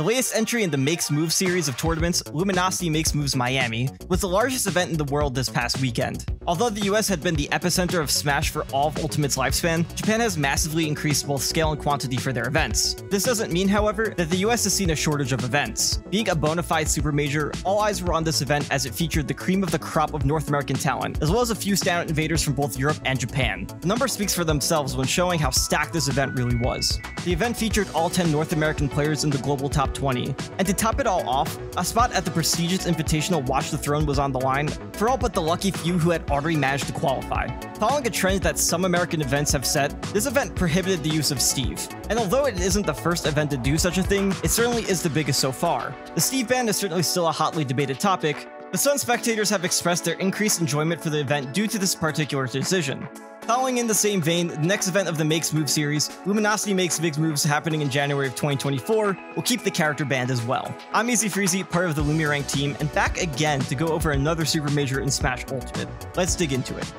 The latest entry in the Makes Moves series of tournaments, Luminosity Makes Moves Miami, was the largest event in the world this past weekend. Although the US had been the epicenter of Smash for all of Ultimate's lifespan, Japan has massively increased both scale and quantity for their events. This doesn't mean, however, that the US has seen a shortage of events. Being a bona fide super major, all eyes were on this event as it featured the cream of the crop of North American talent, as well as a few standout invaders from both Europe and Japan. The number speaks for themselves when showing how stacked this event really was. The event featured all 10 North American players in the global top 20, and to top it all off, a spot at the prestigious invitational Watch the Throne was on the line for all but the lucky few who had already managed to qualify. Following a trend that some American events have set, this event prohibited the use of Steve. And although it isn't the first event to do such a thing, it certainly is the biggest so far. The Steve ban is certainly still a hotly debated topic, but some spectators have expressed their increased enjoyment for the event due to this particular decision. Following in the same vein, the next event of the Makes Moves series, Luminosity Makes Moves happening in January of 2024, will keep the character banned as well. I'm EazyFreezie, part of the LumiRank team, and back again to go over another super major in Smash Ultimate. Let's dig into it.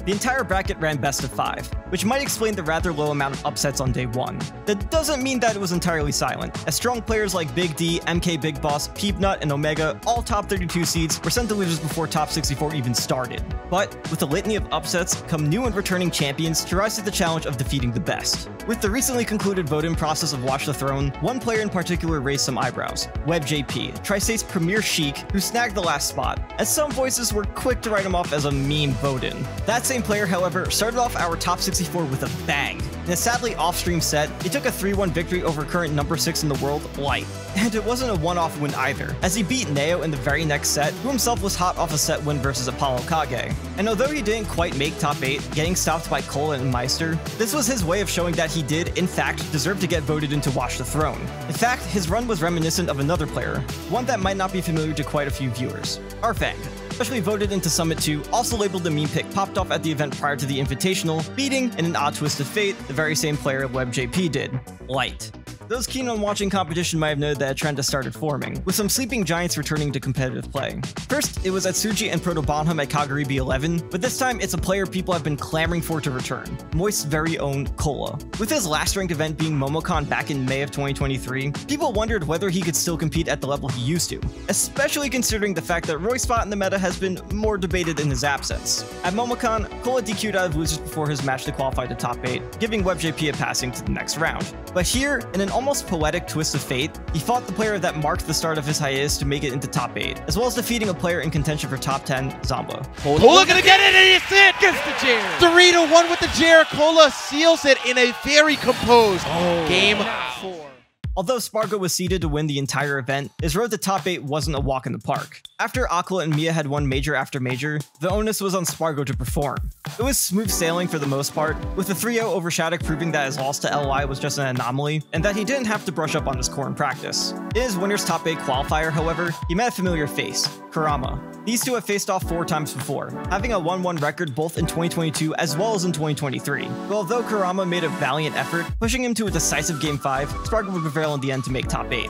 The entire bracket ran best of 5, which might explain the rather low amount of upsets on day 1. That doesn't mean that it was entirely silent, as strong players like Big D, MK Big Boss, Peepnut, and Omega, all top 32 seeds, were sent to losers before top 64 even started. But with a litany of upsets come new and returning champions to rise to the challenge of defeating the best. With the recently concluded vote-in process of Watch the Throne, one player in particular raised some eyebrows, WebJP, Tri-State's premier Sheik, who snagged the last spot, as some voices were quick to write him off as a meme vote-in. That same player, however, started off our top 64 with a bang. In a sadly off-stream set, he took a 3-1 victory over current number 6 in the world, Light. And it wasn't a one-off win either, as he beat Neo in the very next set, who himself was hot off a set win versus Apollo Kage. And although he didn't quite make top 8, getting stopped by Kola and Maister, this was his way of showing that he did, in fact, deserve to get voted into Watch the Throne. In fact, his run was reminiscent of another player, one that might not be familiar to quite a few viewers, Arfang. Especially voted into Summit 2, also labeled the meme pick, popped off at the event prior to the Invitational, beating, in an odd twist of fate, the very same player WebJP did, Light. Those keen on watching competition might have noted that a trend has started forming, with some sleeping giants returning to competitive play. First, it was Atsuji and Proto Bonham at Kagaribi 11, but this time it's a player people have been clamoring for to return, Moist's very own Kola. With his last ranked event being Momocon back in May of 2023, people wondered whether he could still compete at the level he used to, especially considering the fact that Roy's spot in the meta has been more debated in his absence. At Momocon, Kola DQ'd out of losers before his match to qualify to top 8, giving WebJP a passing to the next round. But here, in an almost poetic twist of fate, he fought the player that marked the start of his hiatus to make it into top 8, as well as defeating a player in contention for top 10, Zomba. Kola gonna get it, and it's it! Gets the chair! 3-1 with the chair. Kola seals it in a very composed game 4. Although Spargo was seeded to win the entire event, his road to top 8 wasn't a walk in the park. After Aquila and Mia had won major after major, the onus was on Spargo to perform. It was smooth sailing for the most part, with the 3-0 over SHADIC proving that his loss to LY was just an anomaly, and that he didn't have to brush up on his core in practice. In his winner's top 8 qualifier, however, he met a familiar face, Kurama. These two have faced off 4 times before, having a 1-1 record both in 2022 as well as in 2023. But although Kurama made a valiant effort, pushing him to a decisive Game 5, Spargo would prevail in the end to make top 8.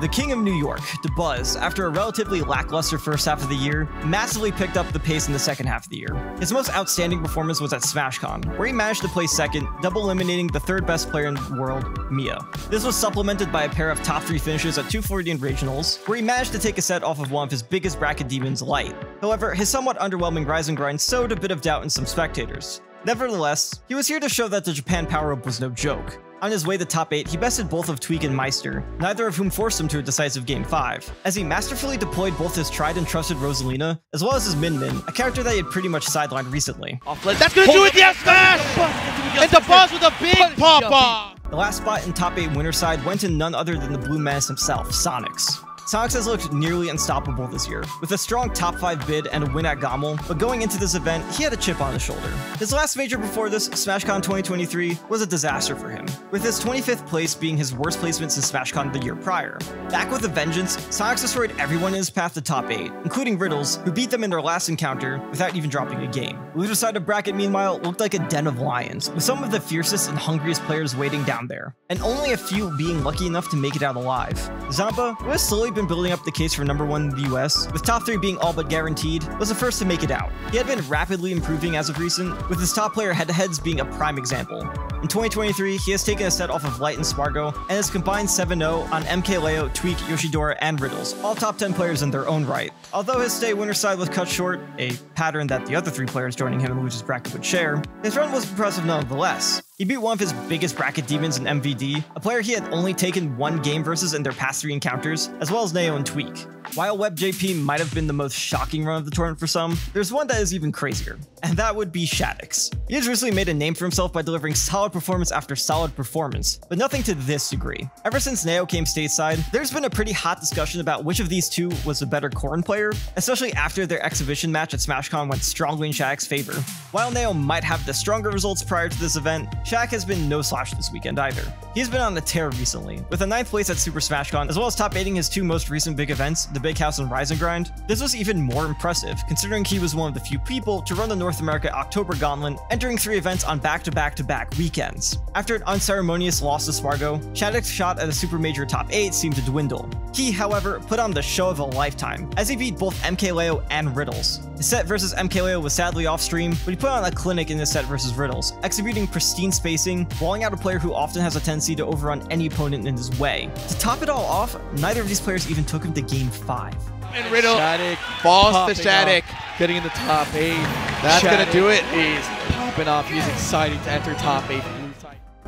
The King of New York, Dabuz, after a relatively lackluster first half of the year, massively picked up the pace in the second half of the year. His most outstanding performance was at SmashCon, where he managed to place second, double eliminating the 3rd best player in the world, Mia. This was supplemented by a pair of top 3 finishes at 240 in Regionals, where he managed to take a set off of one of his biggest bracket demons, Light. However, his somewhat underwhelming Rise and Grind sowed a bit of doubt in some spectators. Nevertheless, he was here to show that the Japan power-up was no joke. On his way to top 8, he bested both of Tweak and Maister, neither of whom forced him to a decisive Game 5, as he masterfully deployed both his tried and trusted Rosalina, as well as his Min-Min, a character that he had pretty much sidelined recently. That's gonna do it, yes, smash! And Dabuz with a big pop-off! The last spot in top 8 winner side went to none other than the Blue Menace himself, Sonix. Sonix has looked nearly unstoppable this year, with a strong top 5 bid and a win at Gommel, but going into this event, he had a chip on his shoulder. His last major before this, SmashCon 2023, was a disaster for him, with his 25th place being his worst placement since SmashCon the year prior. Back with a vengeance, Sonix destroyed everyone in his path to top 8, including Riddles, who beat them in their last encounter without even dropping a game. The loser side of bracket, meanwhile, looked like a den of lions, with some of the fiercest and hungriest players waiting down there, and only a few being lucky enough to make it out alive. Zomba, who has slowly been been building up the case for #1 in the US, with top 3 being all but guaranteed, was the first to make it out. He had been rapidly improving as of recent, with his top player head-to-heads being a prime example. In 2023, he has taken a set off of Light and Spargo, and has combined 7-0 on MKLeo, Tweak, Yoshidora, and Riddles, all top 10 players in their own right. Although his stay winner side was cut short, a pattern that the other 3 players joining him in Luigi's bracket would share, his run was impressive nonetheless. He beat one of his biggest bracket demons in MVD, a player he had only taken 1 game versus in their past 3 encounters, as well as Neo and Tweak. While WebJP might have been the most shocking run of the tournament for some, there's one that is even crazier, and that would be SHADIC's. He has recently made a name for himself by delivering solid performance after solid performance, but nothing to this degree. Ever since Neo came stateside, there's been a pretty hot discussion about which of these two was the better Corrin player, especially after their exhibition match at SmashCon went strongly in SHADIC's favor. While Neo might have the stronger results prior to this event, SHADIC has been no slouch this weekend either. He's been on a tear recently, with a 9th place at Super SmashCon, as well as top 8ing his 2 most recent big events, the Big House and Rise and Grind. This was even more impressive, considering he was one of the few people to run the North America October Gauntlet, entering 3 events on back-to-back-to-back weekends. After an unceremonious loss to Spargo, SHADIC's shot at a Super Major top 8 seemed to dwindle. He, however, put on the show of a lifetime, as he beat both MKLeo and Riddles. His set versus MKLeo was sadly off-stream, but he put on a clinic in his set versus Riddles, executing pristine spacing, walling out a player who often has a tendency to overrun any opponent in his way. To top it all off, neither of these players even took him to Game 5. And Riddle SHADIC falls to SHADIC. Getting in the top 8. That's going to do it. He's popping off. He's excited to enter top 8.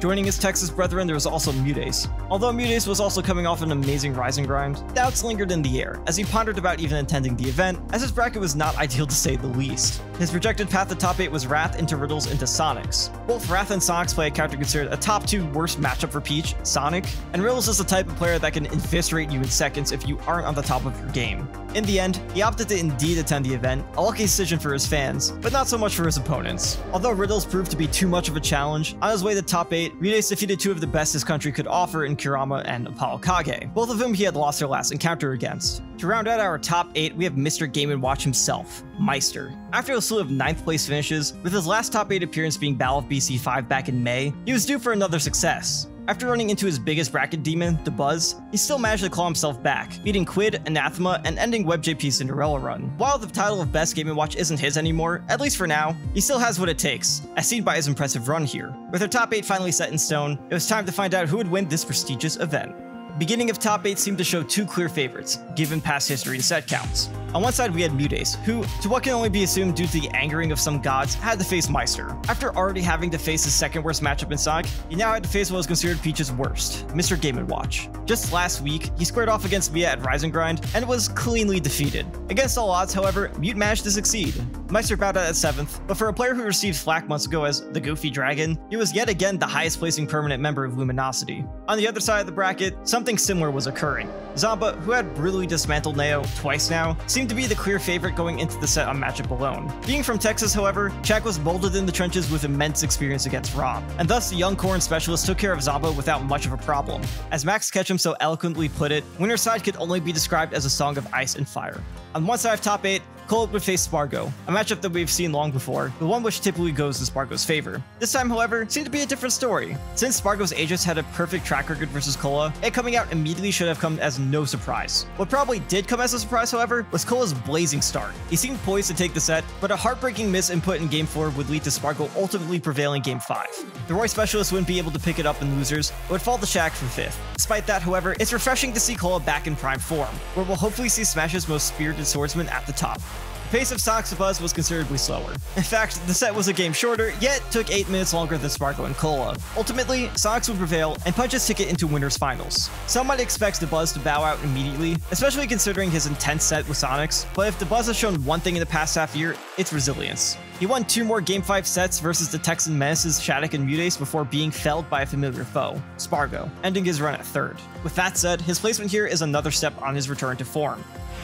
Joining his Texas brethren, there was also MuteAce. Although MuteAce was also coming off an amazing Rise and Grind, doubts lingered in the air as he pondered about even attending the event, as his bracket was not ideal to say the least. His projected path to top 8 was Wrath into Riddles into Sonix. Both Wrath and Sonix play a character considered a top 2 worst matchup for Peach, Sonic, and Riddles is the type of player that can eviscerate you in seconds if you aren't on the top of your game. In the end, he opted to indeed attend the event, a lucky decision for his fans, but not so much for his opponents. Although Riddles proved to be too much of a challenge, on his way to top 8, MuteAce defeated 2 of the best his country could offer in Kurama and Apollo Kage, both of whom he had lost their last encounter against. To round out our top 8, we have Mr. Game & Watch himself, Maister. After a slew of 9th place finishes, with his last top 8 appearance being Battle of BC5 back in May, he was due for another success. After running into his biggest bracket demon, Dabuz, he still managed to claw himself back, beating Quid, Anathema, and ending WebJP's Cinderella run. While the title of Best Game & Watch isn't his anymore, at least for now, he still has what it takes, as seen by his impressive run here. With our top 8 finally set in stone, it was time to find out who would win this prestigious event. Beginning of top 8 seemed to show 2 clear favorites, given past history and set counts. On one side we had MuteAce, who, to what can only be assumed due to the angering of some gods, had to face Maister. After already having to face his 2nd worst matchup in Sonic, he now had to face what was considered Peach's worst, Mr. Game & Watch. Just last week, he squared off against Mia at Rise and Grind, and was cleanly defeated. Against all odds, however, Mute managed to succeed. Maister bowed out at 7th, but for a player who received flack months ago as the Goofy Dragon, he was yet again the highest placing permanent member of Luminosity. On the other side of the bracket, something similar was occurring. Zomba, who had brutally dismantled Neo twice now, seemed to be the clear favorite going into the set on matchup alone. Being from Texas, however, Shaq was molded in the trenches with immense experience against Rob, and thus the young Corrin specialist took care of Zomba without much of a problem. As Max Ketchum so eloquently put it, winner's side could only be described as a song of ice and fire. On one side of top 8, Kola would face Spargo, a matchup that we've seen long before, but one which typically goes in Spargo's favor. This time, however, seemed to be a different story. Since Spargo's Aegis had a perfect track record versus Kola, it coming out immediately should have come as no surprise. What probably did come as a surprise, however, was Kola's blazing start. He seemed poised to take the set, but a heartbreaking miss input in Game 4 would lead to Spargo ultimately prevailing Game 5. The Roy specialist wouldn't be able to pick it up in losers, but would fall to Shaq for 5th. Despite that, however, it's refreshing to see Kola back in prime form, where we'll hopefully see Smash's most spirited swordsman at the top. The pace of Sonic's Buzz was considerably slower. In fact, the set was a game shorter, yet took 8 minutes longer than Spargo and Kola. Ultimately, Sonix would prevail and punch his ticket into winners finals. Some might expect Dabuz to bow out immediately, especially considering his intense set with Sonix, but if Dabuz has shown one thing in the past half year, it's resilience. He won 2 more Game 5 sets versus the Texan menaces SHADIC and MuteAce before being felled by a familiar foe, Spargo, ending his run at 3rd. With that said, his placement here is another step on his return to form.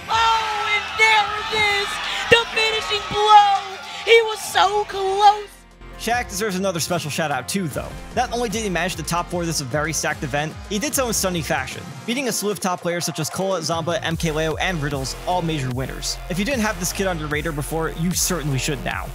Oh, and there it is! The finishing blow! He was so close! Shaq deserves another special shout out too though. Not only did he manage to top 4 this very stacked event, he did so in stunning fashion, beating a slew of top players such as Kola, Zomba, MKLeo, and Riddles, all major winners. If you didn't have this kid on your radar before, you certainly should now.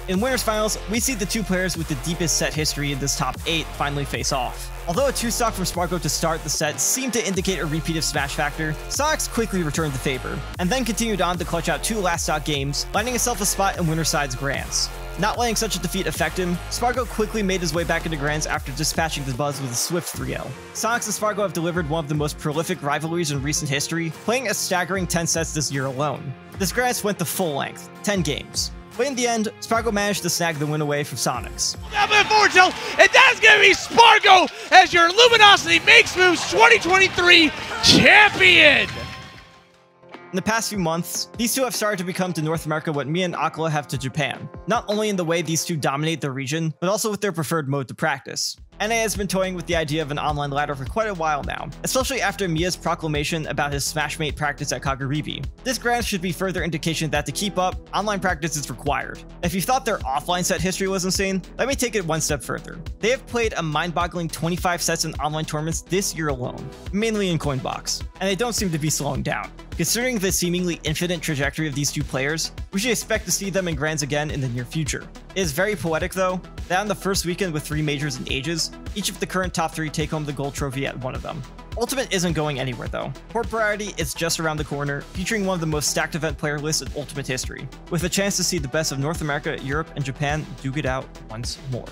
In winners finals, we see the 2 players with the deepest set history in this top 8 finally face off. Although a 2-stock from Spargo to start the set seemed to indicate a repeat of Smash Factor, Sonix quickly returned the favor, and then continued on to clutch out 2 last stock games, landing himself a spot in winner side's Grands. Not letting such a defeat affect him, Spargo quickly made his way back into Grands after dispatching Dabuz with a swift 3-0. Sonix and Spargo have delivered one of the most prolific rivalries in recent history, playing a staggering 10 sets this year alone. This Grands went the full length, 10 games. But in the end, Spargo managed to snag the win away from Sonix. And that's going to be Spargo as your Luminosity Makes Moves 2023 champion! In the past few months, these two have started to become to North America what me and Kola have to Japan. Not only in the way these two dominate the region, but also with their preferred mode to practice. NA has been toying with the idea of an online ladder for quite a while now, especially after Mia's proclamation about his Smashmate practice at Kaguribi. This grant should be further indication that to keep up, online practice is required. If you thought their offline set history was insane, let me take it one step further. They have played a mind-boggling 25 sets in online tournaments this year alone, mainly in Coinbox, and they don't seem to be slowing down. Considering the seemingly infinite trajectory of these two players, we should expect to see them in Grands again in the near future. It is very poetic though, that on the first weekend with 3 majors in ages, each of the current top 3 take home the gold trophy at one of them. Ultimate isn't going anywhere though. Port Priority is just around the corner, featuring one of the most stacked event player lists in Ultimate history, with a chance to see the best of North America, Europe, and Japan duke it out once more.